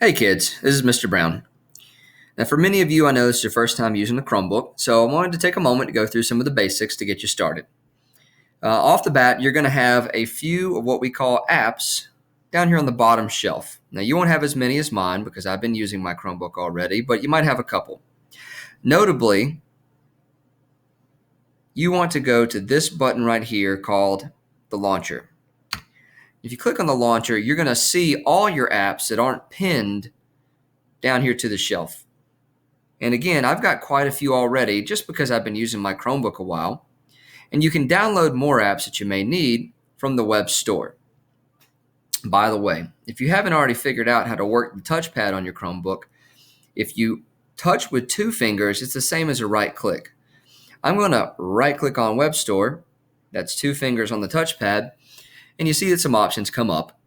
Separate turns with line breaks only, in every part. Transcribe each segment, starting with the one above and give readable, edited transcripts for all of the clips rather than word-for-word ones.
Hey kids, this is Mr. Brown. Now, for many of you, I know this is your first time using the Chromebook, so I wanted to take a moment to go through some of the basics to get you started. Off the bat, you're going to have a few of what we call apps down here on the bottom shelf. Now, you won't have as many as mine because I've been using my Chromebook already, but you might have a couple. Notably, you want to go to this button right here called the launcher. If you click on the launcher, you're going to see all your apps that aren't pinned down here to the shelf. And again, I've got quite a few already just because I've been using my Chromebook a while. And you can download more apps that you may need from the web store. By the way, if you haven't already figured out how to work the touchpad on your Chromebook, if you touch with two fingers, it's the same as a right click. I'm going to right click on Web Store. That's two fingers on the touchpad. And you see that some options come up.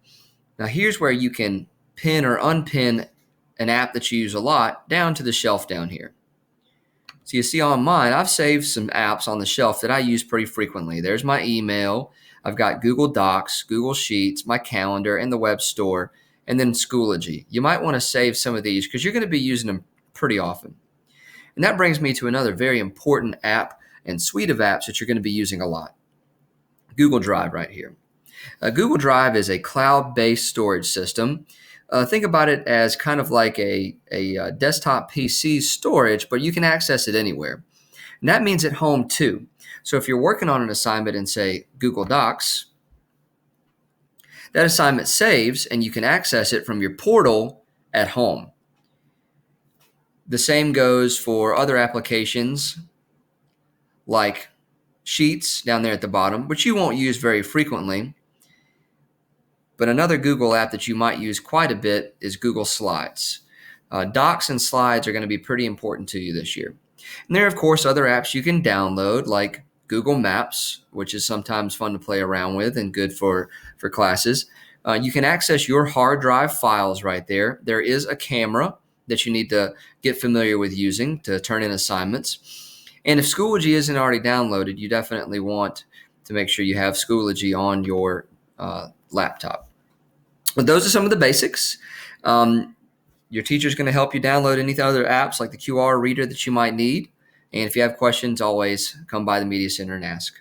Now here's where you can pin or unpin an app that you use a lot down to the shelf down here. So you see on mine, I've saved some apps on the shelf that I use pretty frequently. There's my email. I've got Google Docs, Google Sheets, my calendar, and the web store, and then Schoology. You might want to save some of these because you're going to be using them pretty often. And that brings me to another very important app and suite of apps that you're going to be using a lot. Google Drive right here. Google Drive is a cloud-based storage system. Think about it as kind of like a desktop PC storage, but you can access it anywhere. And that means at home too. So if you're working on an assignment in, say, Google Docs, that assignment saves and you can access it from your portal at home. The same goes for other applications like Sheets down there at the bottom, which you won't use very frequently. But another Google app that you might use quite a bit is Google Slides. Docs and Slides are going to be pretty important to you this year. And there are, of course, other apps you can download like Google Maps, which is sometimes fun to play around with and good for classes. You can access your hard drive files right there. There is a camera that you need to get familiar with using to turn in assignments. And if Schoology isn't already downloaded, you definitely want to make sure you have Schoology on your laptop. But those are some of the basics. Your teacher is going to help you download any other apps like the QR reader that you might need. And if you have questions, always come by the Media Center and ask.